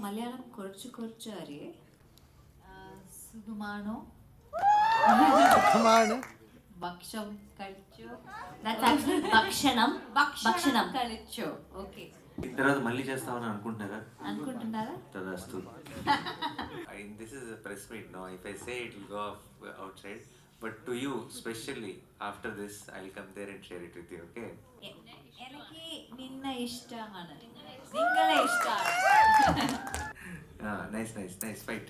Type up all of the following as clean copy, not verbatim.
മലയാളം കുറച്ച് കുറച്ച് അറിയേ. സുഖമാണോ? ഭക്ഷണം കഴിച്ചോ? ഭക്ഷണം ഭക്ഷണം കഴിച്ചോ? ఓకే. తర్వాత మళ్ళీ చేస్తామని అనుకుంటున్నారా? అనుకుంటున్నారా? తదాస్తు. This is a press meet, no? If I say it will go outside, but to you, especially after this, I'll come there and share it with you, okay? എനിക്ക് നിന്നെ ഇഷ്ടമാണ്. നിങ്ങളെ ഇഷ്ടമാണ്. Nice fight.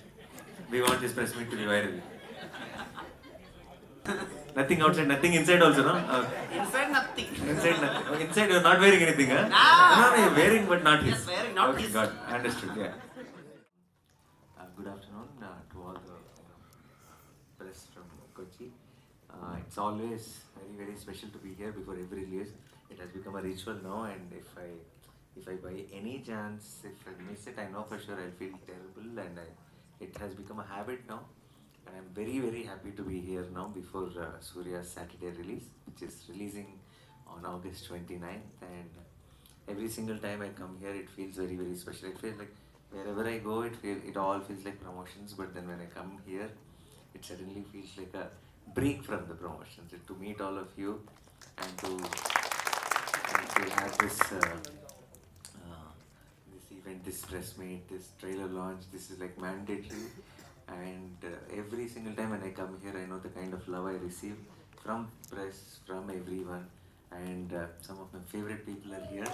We want this press meet to be viral. Nothing outside, nothing inside also, no? Inside nothing. Inside you're not wearing anything, huh? No, you're wearing but not his. Just wearing, not okay, his. Got understood, yeah. Good afternoon to all the press from Kochi. It's always very special to be here before every release. It has become a ritual now, and if I by any chance, if I miss it, I know for sure I'll feel terrible, and it has become a habit now. And I'm very happy to be here now before Surya'S Saturday release, which is releasing on August 29th. And every single time I come here, it feels very special. It feels like wherever I go, it all feels like promotions. But then when I come here, it suddenly feels like a break from the promotions. To meet all of you and to have this this event, this press meet, this trailer launch, this is like mandatory. And every single time when I come here, I know the kind of love I receive from press, from everyone, and some of my favorite people are here.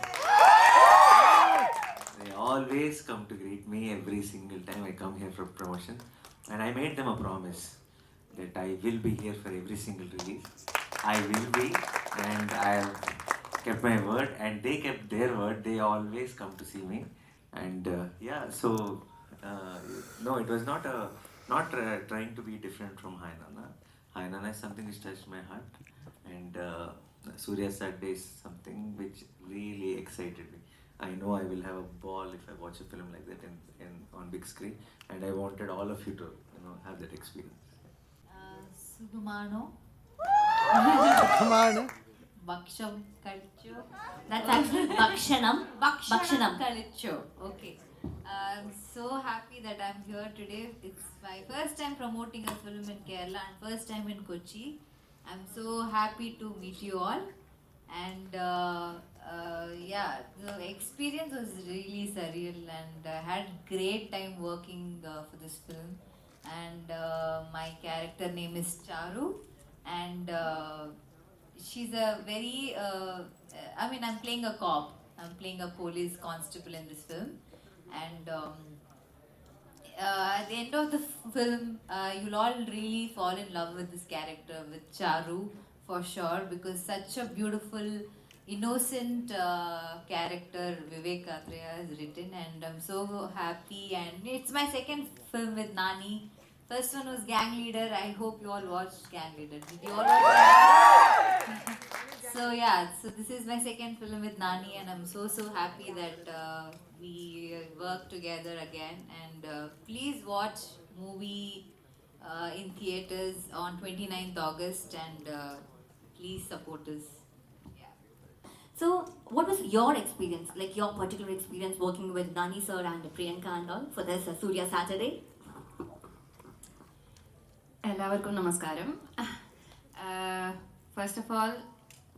They always come to greet me every single time I come here for promotion, and I made them a promise that I will be here for every single release. I will be, and I have kept my word, and they kept their word. They always come to see me, and so no, it was not trying to be different from Hainana. Hainana is something which touched my heart, and Surya'S Saturday is something which really excited me. I know I will have a ball if I watch a film like that on big screen, and I wanted all of you to have that experience. സുഖമാണോ? ഭക്ഷണം കഴിച്ചോ? ഭക്ഷണം കഴിച്ചോ? Okay. I'm so happy that I'm here today. It's my first time promoting a film in Kerala and first time in Kochi. I'm so happy to meet you all. And the experience was really surreal, and I had great time working for this film. And my character name is Charu, and she's a very I'm playing a cop. I'm playing a police constable in this film. And at the end of the film, you'll all really fall in love with this character, with Charu, for sure, because such a beautiful, innocent character Vivek Atreya has written, and I'm so happy. And it's my second film with Nani. First one was Gang Leader. I hope you all watched Gang Leader. Did you all watch Gang Leader? So this is my second film with Nani, and I'm so happy that we work together again. And please watch movie in theaters on 29th August, and please support us. So, what was your experience, like your particular experience working with Nani sir and Priyanka and all for this Surya'S Saturday? എല്ലാവർക്കും നമസ്കാരം. First of all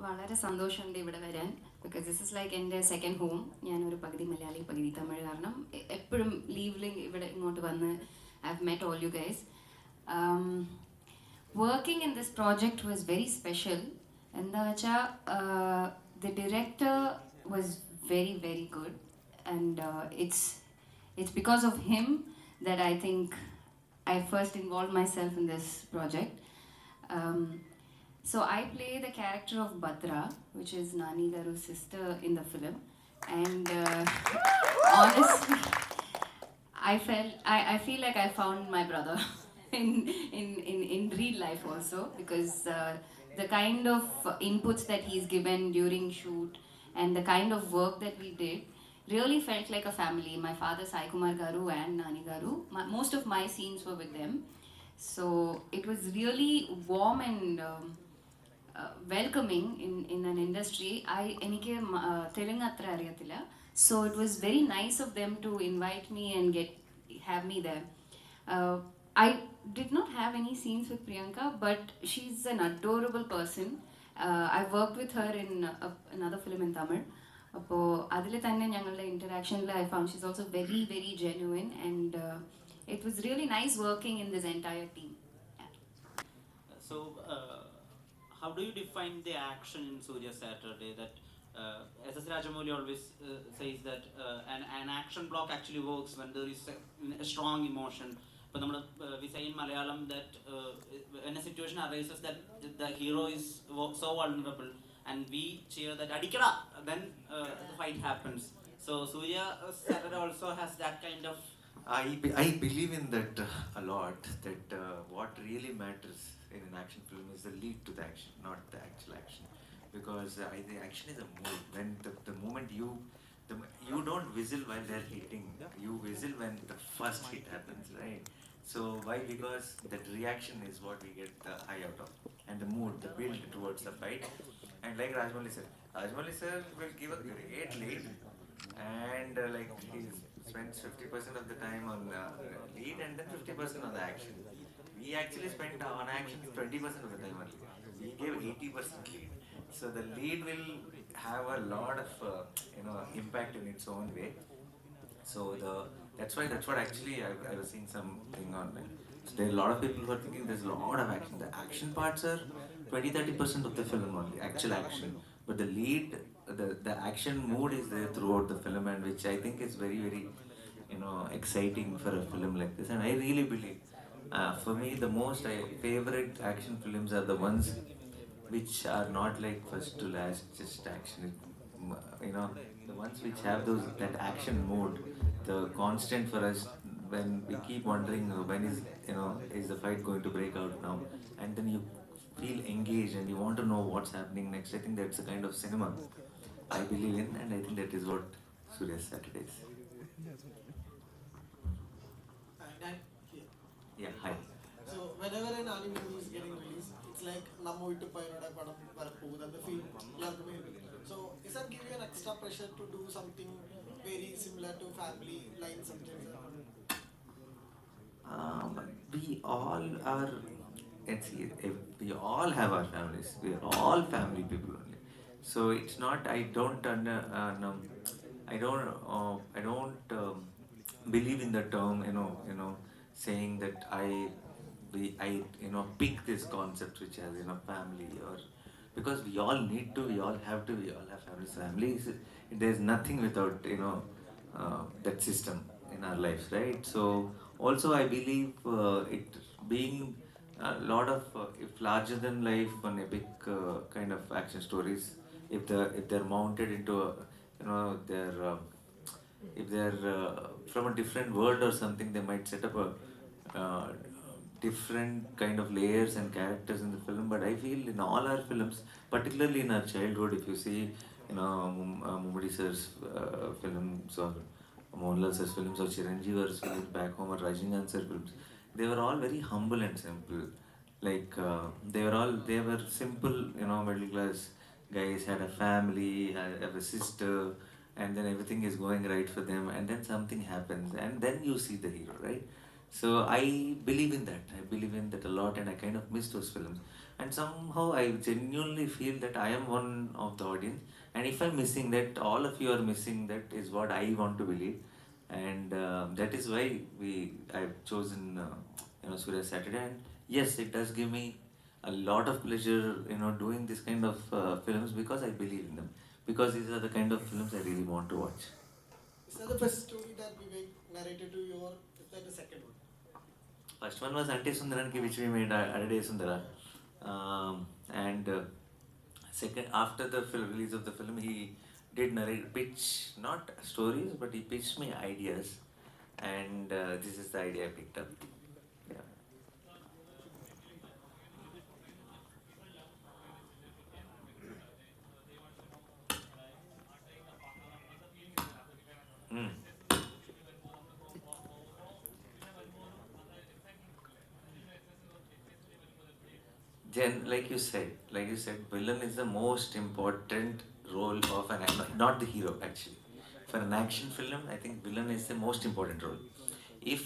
വളരെ സന്തോഷമുണ്ട് ഇവിടെ വരാൻ, because this is like എൻ്റെ second home. ഞാനൊരു പകുതി മലയാളി പകുതി തമിഴ്, കാരണം എപ്പോഴും ലീവിൽ ഇവിടെ ഇങ്ങോട്ട് വന്ന് I have met all you guys. Working in this project was very special. എന്താ വെച്ചാൽ the director was very good, and it's because of him that I think I first involved myself in this project. So I play the character of Bhadra, which is Nani Garu's sister in the film. And honestly, I feel like I found my brother in real life also, because the kind of inputs that he's given during shoot and the kind of work that we did really felt like a family. My father Sai Kumar Garu and Nani Garu, most of my scenes were with them. So it was really warm and welcoming in an industry. എനിക്ക് തെലുങ്ക് അത്ര അറിയത്തില്ല, So it was very nice of them to invite me and have me there. uh, I did not have any scenes with Priyanka, but she's an adorable person. I worked with her in another film in Tamil. അപ്പോൾ അതിൽ തന്നെ ഞങ്ങളുടെ ഇൻറ്ററാക്ഷനിൽ I found she's also very very genuine and it was really nice working in this entire team. So, how do you define the action in Surya Saturday? That S.S. Rajamouli always says that an action block actually works when there is a strong emotion. But we say in Malayalam that when a situation arises that the hero is so vulnerable and we cheer that Adikara, then the fight happens. So Surya Saturday also has that kind of. I believe in that a lot. That what really matters in an action film is the lead to the action, not the actual action. Because the action is a mood. When the moment you don't whistle while they're hitting, you whistle when the first hit happens, right? So why? Because that reaction is what we get the high out of, and the mood, the build towards the fight. And like Rajmouli sir will give a great lead, and like he spends 50% of the time on lead and then 50% on the action. We actually spent on action 20% of the time only. We gave 80% lead. So the lead will have a lot of impact in its own way. So that's what actually I was seeing something online. So there are a lot of people who are thinking there's a lot of action. The action parts are 20-30% of the film only, actual action. But the lead, the action mood is there throughout the film, and which I think is very very exciting for a film like this. And I really believe, for me, the most favorite action films are the ones which are not like first to last, just action. The ones which have those that action mode, the constant for us when we keep wondering when is the fight going to break out now, and then you feel engaged and you want to know what's happening next. I think that's the kind of cinema I believe in, and I think that is what Surya'S Saturdays. And here. Yeah, hi. So whenever an Nani movie is getting released, it's like Nammo Ittu Payanoda Padam Varapogu, and the film Yarkume. So is that give you an extra pressure to do something very similar to family line something? We all are, let's see, we all have our families. We are all family people only. So it's not, no, I don't believe in the term, saying that pick this concept which has, family, or because we all need to, we all have to, we all have families. Families, there's nothing without, that system in our lives, right? So also I believe it being a lot of if larger than life and epic kind of action stories, if they're mounted into they're if they're from a different world or something, they might set up a different kind of layers and characters in the film. But I feel in all our films, particularly in our childhood, if you see, Mumudi sir's films, or Mohanlal sir's films, or Chiranjeevi's films back home, or Rajinikanth sir's films, they were all very humble and simple. Like they were simple, middle class guys, had a family, have a sister, and then everything is going right for them, and then something happens, and then you see the hero, right? So I believe in that. I believe in that a lot, and I kind of miss those films. And somehow I genuinely feel that I am one of the audience, and if I'm missing that, all of you are missing that, is what I want to believe, and that is why I've chosen Surya Saturday. And yes, it does give me a lot of pleasure, doing this kind of films, because I believe in them, because these are the kind of films I really want to watch. Is that the first story that Vivek narrated to you, or is that the second one? First one was Ante Sundaranki, which we made Aditi Sundara. And second, after the release of the film, he did pitch, not stories, but he pitched me ideas. And this is the idea I picked up. Yeah. Mm. Like you said, villain is the most important role of an actor, not the hero actually. for an action film, I think villain is the most important role. If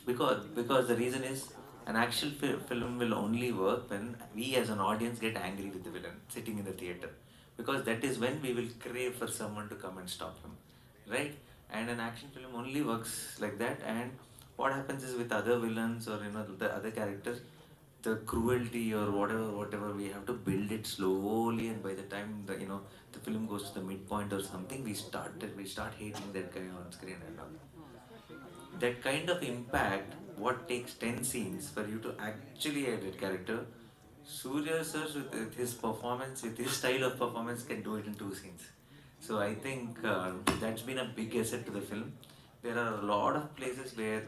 because the reason is an action film will only work when we as an audience get angry with the villain sitting in the theater, because that is when we will crave for someone to come and stop him, right? And an action film only works like that. And what happens is with other villains or the other characters, the cruelty or whatever we have to build it slowly, and by the time the film goes to the midpoint or something, we start hating that guy on screen and all. That kind of impact, what takes 10 scenes for you to actually add that character, Surya sir with his performance, with his style of performance, can do it in 2 scenes. So I think that's been a big asset to the film. There are a lot of places where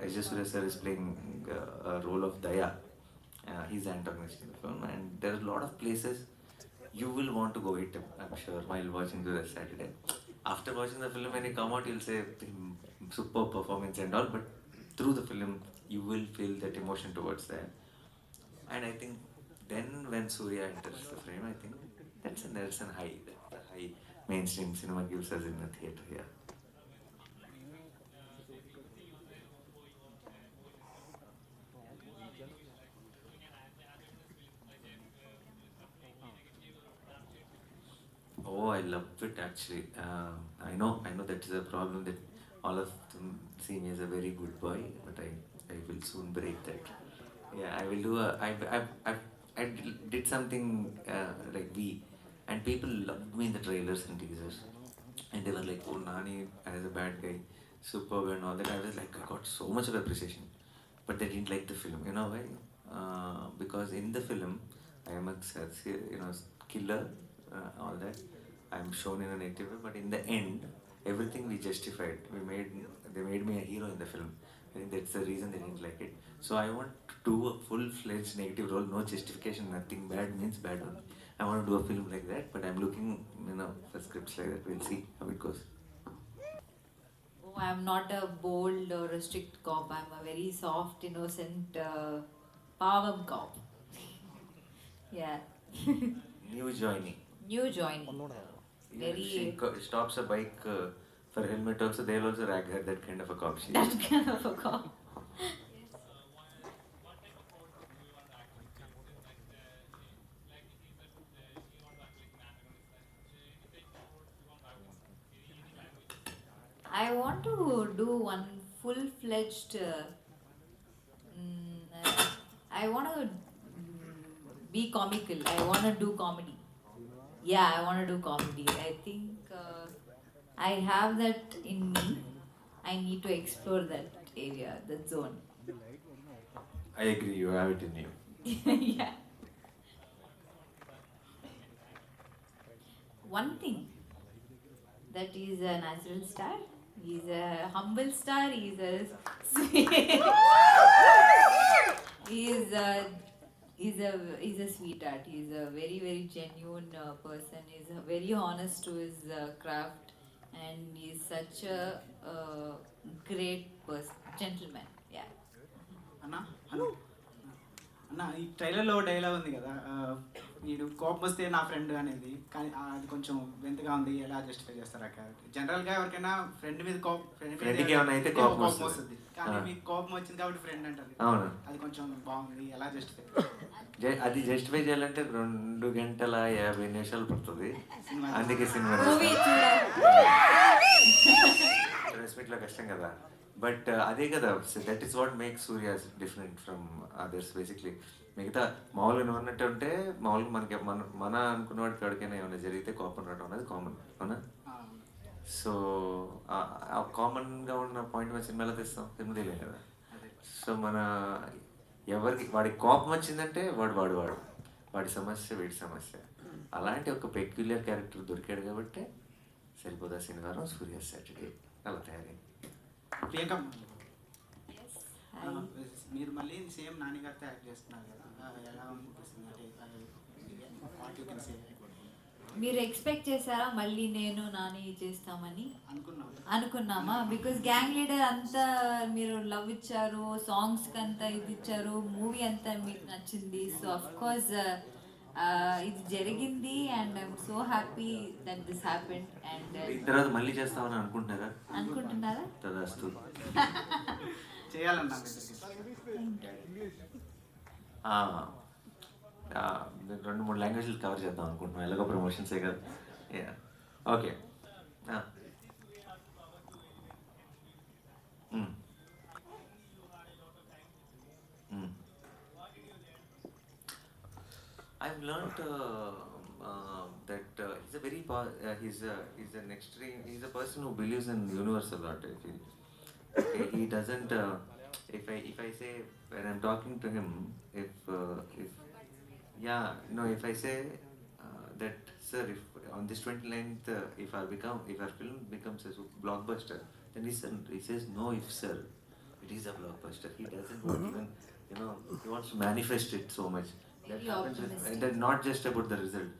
Ajay Surya sir is playing a role of Daya. He's the antagonist in the film, and there are a lot of places you will want to go eat him, I'm sure, while watching the Saturday. After watching the film, when you come out, you'll say super performance and all, but through the film, you will feel that emotion towards that. And I think then when Surya enters the frame, I think that's a high that the high mainstream cinema gives us in the theater. Yeah. Oh, I love it actually. I know that is a problem that all of them see me as a very good boy, but I will soon break that. Yeah, I will do a. I did something like and people loved me in the trailers and teasers, and they were like, "Oh, Nani as a bad guy, superb and all that." I was like, I got so much of appreciation, but they didn't like the film. You know why? Because in the film, I am a killer, all that. I'm shown in a negative way, but in the end, everything we justified. They made me a hero in the film. I think that's the reason they didn't like it. So I want to do a full-fledged negative role, no justification, nothing bad means bad only. I want to do a film like that, but I'm looking, for scripts like that. We'll see how it goes. Oh, I'm not a bold or a strict cop. I'm a very soft, innocent, power cop. Yeah. New joining. New joinee. Even if she Very stops a bike for helmet also, they'll also rag her, that kind of a cop she is. that kind of a cop. I want to do one full-fledged. I want to be comical. I want to do comedy. Yeah, I want to do comedy. I think I have that in me. I need to explore that area, that zone. I agree, you have it in you. Yeah. One thing, that is a natural star. He's a humble star. He's a he's a sweetheart. He's a very very genuine person. He's very honest to his craft, and he's such a great person, gentleman. Yeah. అన్నా hello అన్న ఈ ట్రైలర్లో dialogue ఉంది కదా వీడు కోపం వస్తే నా ఫ్రెండ్ అనేది, కానీ అది కొంచెం వింతగా ఉంది. ఎలా జస్టిఫై చేస్తారు ఆ క్యారెక్టర్? జనరల్గా ఎవరికైనా ఫ్రెండ్ మీద ఫ్రెండ్కి ఏమైనా అయితే కోపం వస్తుంది, కానీ మీకు కోపం వచ్చింది కాబట్టి ఫ్రెండ్ అంటారు. అవును. అది కొంచెం బాగుంది. ఎలా జస్టిఫై? అది జస్టిఫై చేయాలంటే 2 గంటల 50 నిమిషాలు పడుతుంది. అందుకే సినిమా Movie చూడాలి. రెస్పెక్ట్లో కష్టం కదా. బట్ అదే కదా, that is what make Surya's different from others basically. మిగతా మామూలుగా నువ్వు అన్నట్టు ఉంటే మామూలుగా మన అనుకున్న వాడికి ఎవరికైనా ఏమైనా జరిగితే కోపం రావడం అనేది కామన్, అవునా? సో ఆ కామన్గా ఉన్న పాయింట్ మన సినిమాలో తెస్తాం, సినిమా తెలియదు కదా. సో వాడికి కోపం వచ్చిందంటే వాడు వాడి సమస్య వీడి సమస్య. అలాంటి ఒక పెక్యులర్ క్యారెక్టర్ దొరికాడు కాబట్టి సరిపోదా శనివారం సూర్యాస్ సాటర్డే అలా తయారైంది. ప్రియాంక, Hi. మీరు మళ్ళీ సేమ్ నాని గారితో యాక్ట్ చేస్తున్నారు కదా, ఎలా అనిపిస్తుంది? అంటే వాట్ యూ కెన్ సే? మీరు ఎక్స్పెక్ట్ చేశారా మళ్ళీ నేను నాని చేస్తామని? అనుకున్నాను. అనుకున్నామా? బికాస్ గ్యాంగ్ లీడర్ అంతా మీరు లవ్ ఇచ్చారు, సాంగ్స్కి అంతా ఇది ఇచ్చారు, మూవీ అంతా మీకు నచ్చింది. సో అఫ్ కోర్స్ It's జరిగింది and I'm so happy that this happened and దీని తర్వాత మళ్ళీ చేస్తామని అనుకుంటున్నారా? అనుకుంటున్నారా? తదాస్తు. చేయాలన్నా రెండు మూడు లాంగ్వేజ్లు కవర్ చేద్దాం అనుకుంటున్నాం, ఎలాగో ప్రమోషన్సే కదా. Okay. I've learned that he's an extreme. He's a person who believes in universe a lot. I feel. Okay, he doesn't. If I say when I'm talking to him, if I say that, sir, if on this 29th, if our film becomes a blockbuster, then he says no, if sir, it is a blockbuster. He doesn't want even, he wants to manifest it so much. That Very happens with, optimistic. and that not just about the result,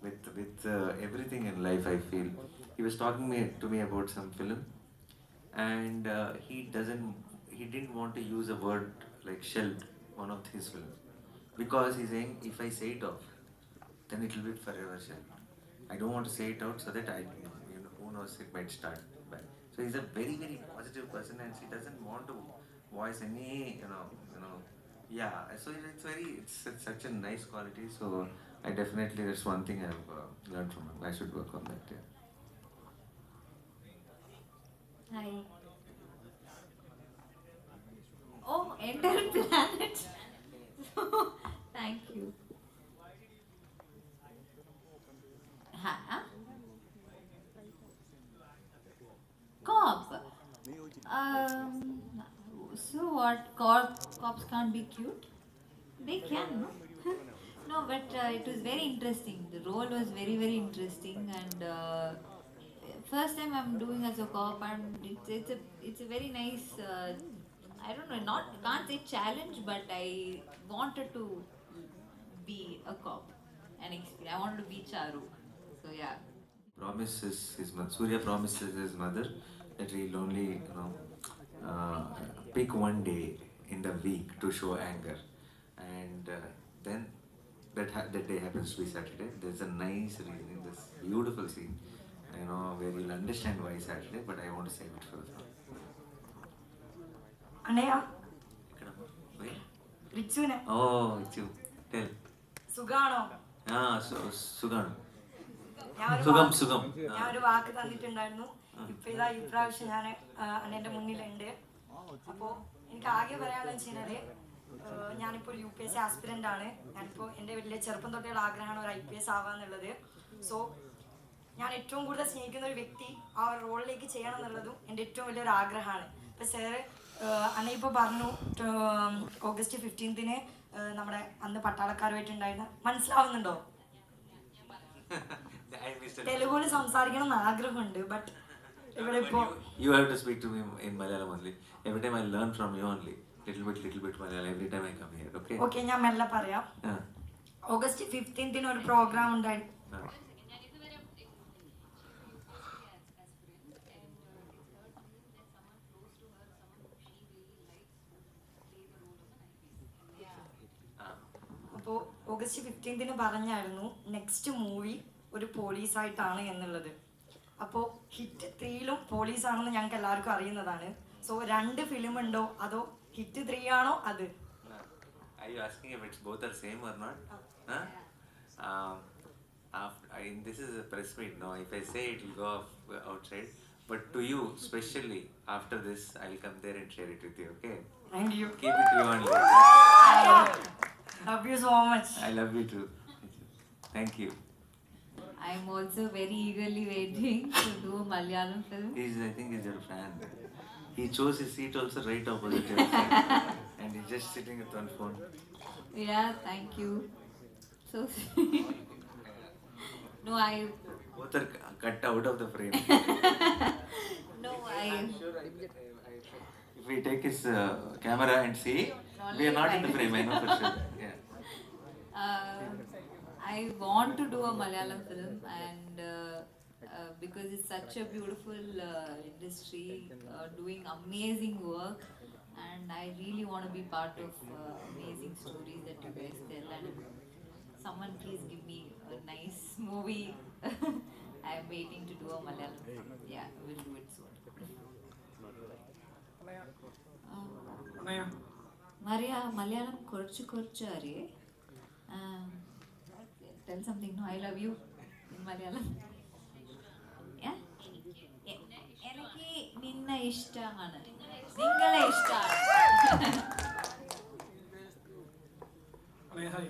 with everything in life. I feel he was talking to me about some film, and he didn't want to use a word like shelved, one of his films, because he's saying if I say it off, then it will be forever shelved. I don't want to say it out so that who knows, it might start back. So he's a very very positive person, and he doesn't want to voice any yeah. So it's such a nice quality. So I definitely, that's one thing I've learned from him. I should work on that. Yeah. Hi. Oh, entire planet. Thank you. Huh? Cop. So what? Cops can't be cute? They can, no? No, but it was very interesting. The role was very very interesting, and first time I'm doing as a cop, and it's a very nice. I don't know, can't say challenge, but I wanted to be a cop, and I wanted to be Charu. So yeah. Surya promises his mother that he'll only, uh, pick one day in the week to show anger, and then that day happens to be Saturday. There's a nice reason, this beautiful scene, where you'll understand why Saturday, but I want to save it for the film. Anaya, Ekkadamma? Where? Ritsune, Oh, it's you. Tell. Sugano. Sugam. ഞാൻ ഒരു വാക്ക് തന്നിട്ടുണ്ടായിരുന്നു. ഇപ്പൊ ഇതാ ഈ പ്രാവശ്യം ഞാൻ അണ്ണന്റെ മുന്നിലുണ്ട്. അപ്പോൾ എനിക്ക് ആകെ പറയാനുള്ളത് വെച്ച് കഴിഞ്ഞാല്, ഞാനിപ്പോൾ ഒരു UPSC ആസ്പിരന്റ് ആണ്. ഞാനിപ്പോൾ എൻ്റെ വലിയ ചെറുപ്പം തൊട്ടുള്ള ആഗ്രഹമാണ് ഒരു IPS ആവാന്നുള്ളത്. സോ ഞാൻ ഏറ്റവും കൂടുതൽ സ്നേഹിക്കുന്ന ഒരു വ്യക്തി ആ ഒരു റോളിലേക്ക് ചെയ്യണം എന്നുള്ളതും എൻ്റെ ഏറ്റവും വലിയൊരു ആഗ്രഹമാണ്. ഇപ്പം സാറ് അണ്ണ ഇപ്പോൾ പറഞ്ഞു August 15th നമ്മുടെ അന്ന് പട്ടാളക്കാരുമായിട്ടുണ്ടായിരുന്ന, മനസ്സിലാവുന്നുണ്ടോ? തെലുഗുവിൽ സംസാരിക്കണം എന്ന് ആഗ്രഹമുണ്ട്, ബട്ട് ഇവിടെ ഇപ്പോ You have to speak to me in Malayalam only. Every time I learn from you only. Little bit Malayalam every time I come here. Okay? Okay, ഞാൻ മെല്ലെ പറയാം. August 15th ഒരു പ്രോഗ്രാം ഉണ്ടായി. അപ്പോൾ August 15th പറഞ്ഞായിരുന്നു next movie ഒരു പോലീസായിട്ടാണ് എന്നുള്ളത്. അപ്പോൾ ഹിറ്റ് 3ലും പോലീസാണെന്ന് ഞങ്ങൾക്ക് എല്ലാവർക്കും അറിയുന്നതാണ്. സോ 2 ഫിലിം ഉണ്ടോ അതോ ഹിറ്റ് 3 ആണോ അത്? Are you asking if it's both are same or not? This is a press meet, no? If I say it will go off outside, but to you, especially after this, I'll come there and share it with you, okay? Thank you. Keep it to you only. Love you so much. I love you too. Thank you. I'm also very eagerly waiting to do a Malayalam film. I think he's your fan. He chose his seat also right opposite your seat. And he's just sitting with one phone. Yeah, thank you. So sweet. No, Both are cut out of the frame. No, I'm sure if we take his camera and see, we are not in the frame, I know for sure. Yeah. I want to do a Malayalam film, and because it's such a beautiful industry, doing amazing work, and I really want to be part of amazing stories that you guys tell. And someone please give me a nice movie. I'm waiting to do a Malayalam. Yeah, we'll do it soon. Malayalam കുറച്ച് കുറച്ച് അറിയേ. Tell something. No, I love you in Malayalam. Yeah? എനിക്ക് നിന്നെ ഇഷ്ടമാണ്. നിങ്ങളെ ഇഷ്ടമാണ്. Hi. Hi.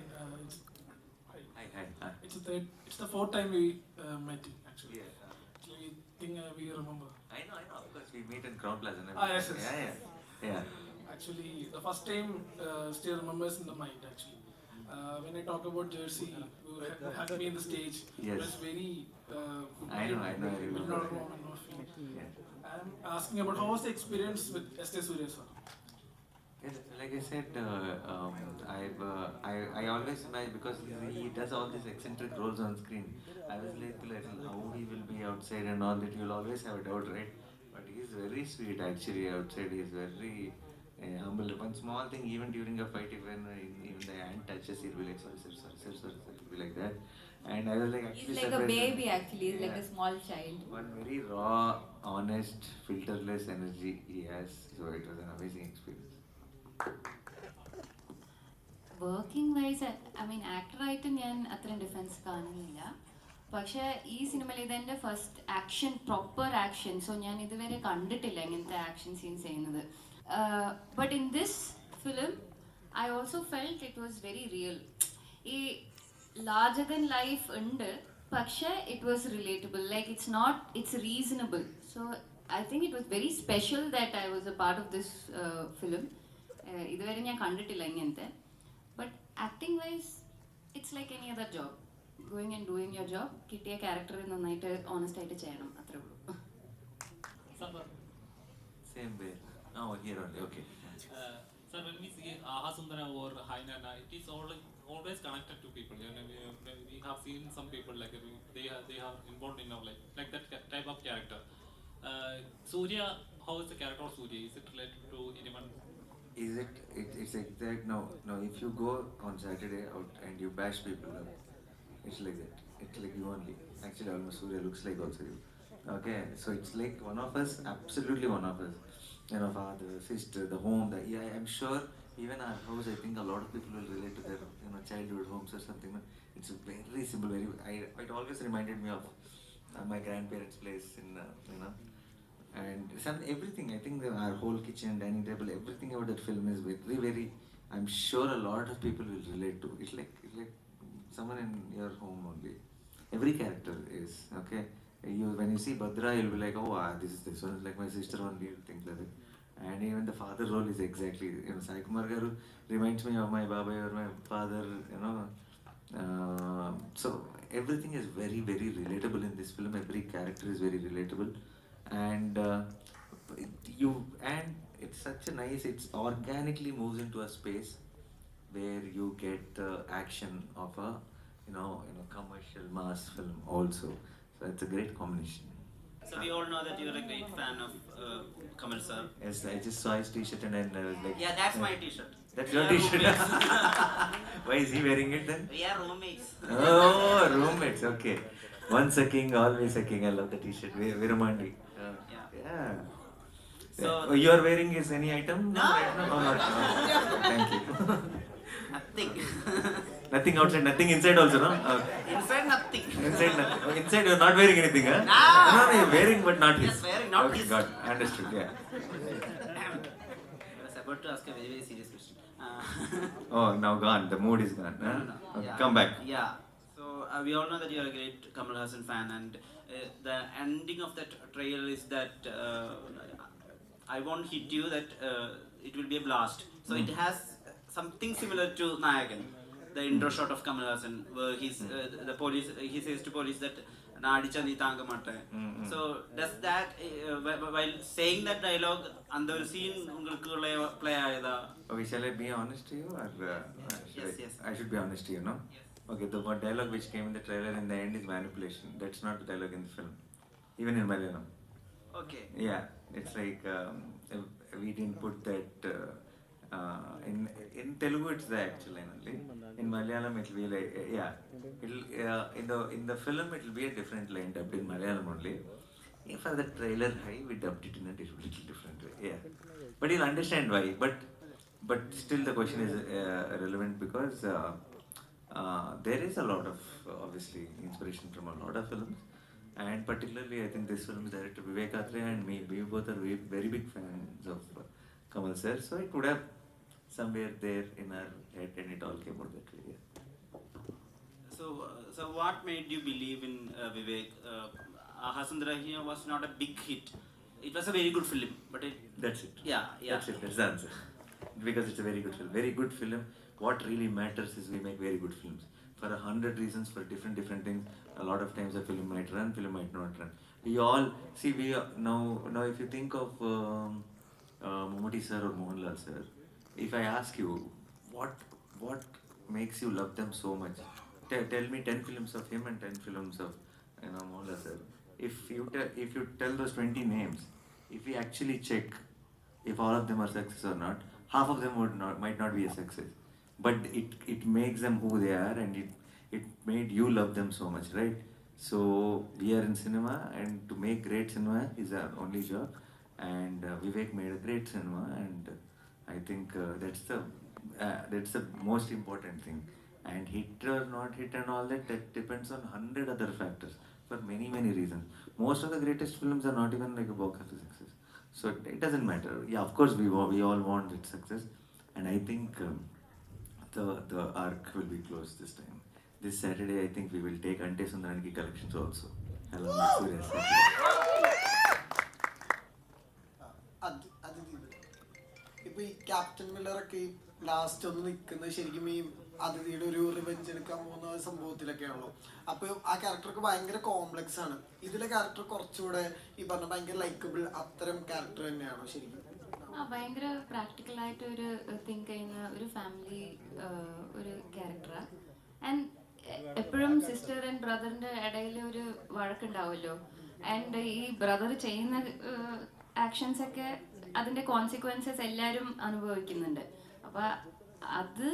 It's the fourth time we met actually. Yeah. Actually, I think we remember. I know. Of course, we meet in Crown Plaza. Yes. Yeah. Actually, the first time still remembers in the mind actually. When I talk about Jersey, you had me in the stage. Yes. It was very. I know. I remember. Yeah. I'm asking about how was the experience with S.T. Surya'S? Yes, like I said, I always imagine because he does all these eccentric roles on screen. I was like how he will be outside and all that. You'll always have a doubt, right? But he's very sweet actually outside. He's very humble. One small thing, even during a fight, even the hand touches, he'll be like sorry. He'll be like that. And I was like actually He's like a baby actually. He's like a small child. One very raw, honest, filterless energy he has. So it was an amazing experience. Working wise I mean ആക്ടറായിട്ട് ഞാൻ അത്രയും difference കാണുന്നില്ല. പക്ഷേ ഈ സിനിമയിൽ ഇതെൻ്റെ first action proper action. So ഞാൻ ഇതുവരെ കണ്ടിട്ടില്ല ഇങ്ങനത്തെ ആക്ഷൻ സീൻസ് ചെയ്യുന്നത്. But in this film I also felt it was very real. ഈ ലാർജർ ദൻ ലൈഫ് ഉണ്ട്, പക്ഷേ it was relatable. Like it's reasonable. So I think it was very special that I was a part of this film. ഇതുവരെ ഞാൻ കണ്ടിട്ടില്ല ഇങ്ങനത്തെ. But acting vice it's like any other job. Going and doing your job. കിട്ടിയ character നന്നായിട്ട് honest ആയിട്ട് ചെയ്യണം, അത്രേ ഉള്ളൂ. Same way. Oh, here only. Okay. Sir, when we see Aha Sundara or Hi Nana, it is always connected to people. You know, we have seen some people like they are involved in our life, like that type of character. Surya, how is the character of Surya? Is it related to anyone? Is it? It's exact. No. If you go on Saturday out and you bash people up, it's like that. It's like you only. Actually, almost Surya looks like also you. Okay, so it's like one of us. Absolutely one of us. You know, father, sister, the home. I'm sure even our house. I think a lot of people will relate to their childhood homes or something. It's very simple. It always reminded me of my grandparents' place in and everything. I think our whole kitchen, dining table, everything about that film is very. I'm sure a lot of people will relate to. It's like someone in your home only. Every character is okay. When you see Bhadra, you'll be like, oh, this one is like my sister only, things like that. And even the father role is exactly, Sai Kumar Garu reminds me of my Baba or my father, so everything is very, very relatable in this film. Every character is very relatable. And it's such a nice, it's organically moves into a space where you get the action of a commercial mass film also. So it's a great combination. So we all know that you're a great fan of Kamal sir. Yes, I just saw his t-shirt and I was like... Yeah, that's my t-shirt. That's We your are t-shirt? roommates. Why is he wearing it then? We are roommates. Oh, roommates, okay. Once a king, always a king. I love the t-shirt. Viramandi. Yeah. So you are wearing his any item? No. Oh, not. Thank you. nothing. Nothing outside, nothing inside also, no? Inside nothing. Inside nothing. Oh, inside you are not wearing anything, huh? No. No, you're wearing but not his. Yes, wearing, not okay, his. Got it. Understood, yeah. I was about to ask a very, very serious question. Oh, now gone. The mood is gone. Huh? No. Okay, Yeah. come back. Yeah. So we all know that you're a great Kamal Hassan fan, and the ending of that trailer is that I won't hit you. That it will be a blast. So it has something similar to Nayagan, the intro shot of Kamal Hassan, where the police he says to police that "Naadicha nee tanga matte." So does that while saying that dialogue, and the scene ungalku play aayada? Okay, shall I be honest to you? Or, Yes. I should be honest to you, no? Okay, the one dialogue which came in the trailer in the end is manipulation. That's not the dialogue in the film. Even in Malayalam. Okay. Yeah, it's like we didn't put that In Telugu it's the actual line only. In Malayalam it'll be like yeah. It'll in the film it'll be a different line dubbed in Malayalam only. For the trailer high we dubbed it in a little different way. Yeah. But you'll understand why. But still the question is relevant because there is a lot of obviously inspiration from a lot of films, and particularly I think this film is director Vivek Atre and me. We both are very big fans of Kamal sir, so it would have somewhere there in our head, and it all came out that way. Yeah. So what made you believe in Vivek? Ahasundara here was not a big hit. It was a very good film, but it. That's it. Yeah, yeah. That's it. That's the answer. Because it's a very good film. Very good film. What really matters is we make very good films. For 100 reasons, for different things. A lot of times a film might run, film might not run. We all see. Now if you think of Mammootty sir or Mohanlal sir, if I ask you what makes you love them so much, tell me 10 films of him and 10 films of Mohanlal sir. If you tell those 20 names, if we actually check if all of them are success or not, half of them might not be a success. But it makes them who they are, and it made you love them so much, right? So we are in cinema, and to make great cinema is our only job. And Vivek made a great cinema, and I think that's the most important thing. And hit or not hit and all that depends on 100 other factors for many reasons. Most of the greatest films are not even like a box office success. So it doesn't matter. Yeah, of course we all want its success, and I think the arc will be closed this time. This Saturday, I think we will take Ante Sundaraniki collections also, along with Surya'S. അതിഥി ഇപ്പൊ ഈ captain മില്ലറൊക്കെ ഈ last ഒന്ന് നിൽക്കുന്നത് ശരിക്കും ഈ അതിഥിയുടെ ഒരു revenge എടുക്കാൻ പോകുന്ന സംഭവത്തിലൊക്കെയാണല്ലോ. അപ്പൊ ആ ക്യാരക്ടർക്ക് ഭയങ്കര കോംപ്ലക്സ് ആണ്. ഇതിലെ ക്യാരക്ടർ കുറച്ചുകൂടെ ഈ പറഞ്ഞ ഭയങ്കര ലൈക്കബിൾ അത്തരം ക്യാരക്ടർ തന്നെയാണോ ശരിക്കും? ഭയങ്കര പ്രാക്ടിക്കലായിട്ട് ഒരു തിങ്ക് ചെയ്യുന്ന ഒരു ഫാമിലി ഒരു ക്യാരക്ടറാണ്. ആൻഡ് എപ്പോഴും സിസ്റ്റർ ആൻഡ് ബ്രദറിൻ്റെ ഇടയിൽ ഒരു വഴക്കുണ്ടാവുമല്ലോ. ആൻഡ് ഈ ബ്രദർ ചെയ്യുന്ന ആക്ഷൻസ് ഒക്കെ അതിൻ്റെ കോൺസിക്വൻസസ് എല്ലാവരും അനുഭവിക്കുന്നുണ്ട്. അപ്പോൾ അത്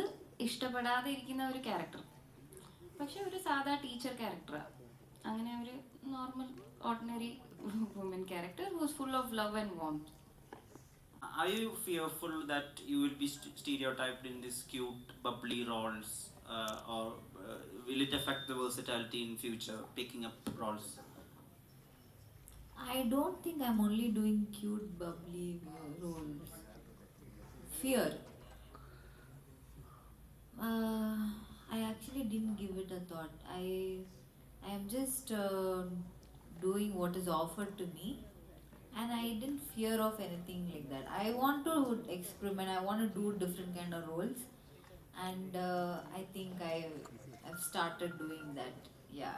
ഇഷ്ടപ്പെടാതെ ഇരിക്കുന്ന ഒരു ക്യാരക്ടർ, പക്ഷെ ഒരു സാധാ ടീച്ചർ ക്യാരക്ടറാണ്. അങ്ങനെ ഒരു normal ordinary woman character whose full of love and warmth. Are you fearful that you will be stereotyped in these cute, bubbly roles, or will it affect the versatility in future, picking up roles? I don't think I'm only doing cute, bubbly roles. Fear. I actually didn't give it a thought. I am just doing what is offered to me, and I didn't fear of anything like that. I want to experiment. I want to do different kind of roles, and I think I've started doing that. Yeah.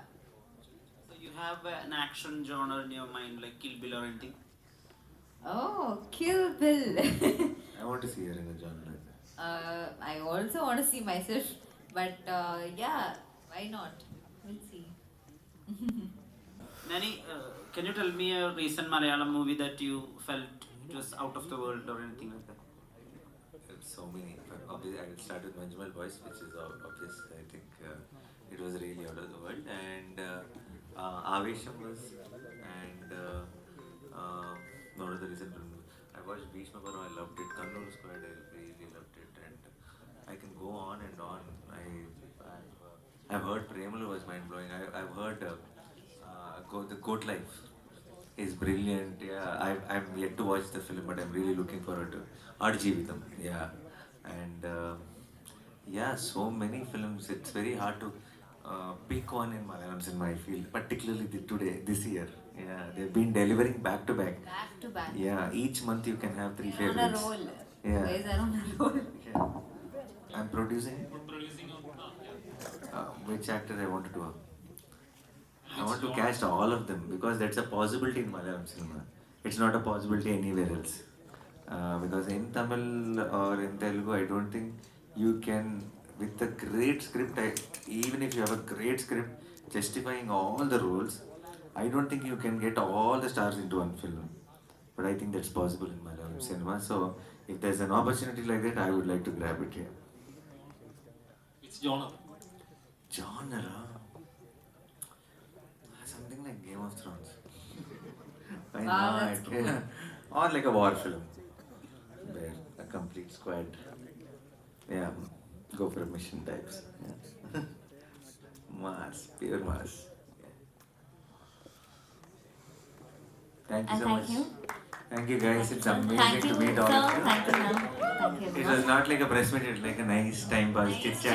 So you have an action genre in your mind, like Kill Bill or anything? Oh, Kill Bill. I want to see her in a genre like that. I also want to see myself, but yeah, why not? We'll see. Nani, can you tell me a recent Malayalam movie that you felt it was out of the world or anything like that? So many. Obviously, I will start with Manjumal Boys, which is obvious. I think it was really out of the world, and Avesham was, and one of the recent films. I watched Bhishma Parva, I loved it. Kannur Squad, I really loved it, and I can go on and on. I've heard Premalu was mind blowing. I've heard the Goat Life is brilliant. Yeah, I'm yet to watch the film, but I'm really looking forward to Adjivitam. Yeah, and yeah, so many films. It's very hard to pick one in Malayalam cinema. I feel particularly this year. Yeah, they've been delivering back to back. Back to back. Yeah, each month you can have 3 They're favorites. on a roll. Yeah. Guys are on a roll. Yeah. I'm producing. Which actor I want to do? I want to cast all of them because that's a possibility in Malayalam cinema. It's not a possibility anywhere else. Because in Tamil or in Telugu, I don't think you can, with a great script, even if you have a great script justifying all the roles, I don't think you can get all the stars into one film. But I think that's possible in Malayalam cinema. So if there's an opportunity like that, I would like to grab it here. Which genre? Genre? Something like Game of Thrones. Why Wow, not? that's cool. Yeah. Or like a war film, where a complete squad, yeah, go for a mission types. Yeah. Mass, pure mass. Yeah. Thank you And so thank much. you. Thank you guys. It's Sir. amazing Thank to you, meet all sir. of you. Thank you, ma'am. Thank you, It everyone. was not like a press meet, it was like a nice time pass chit chat.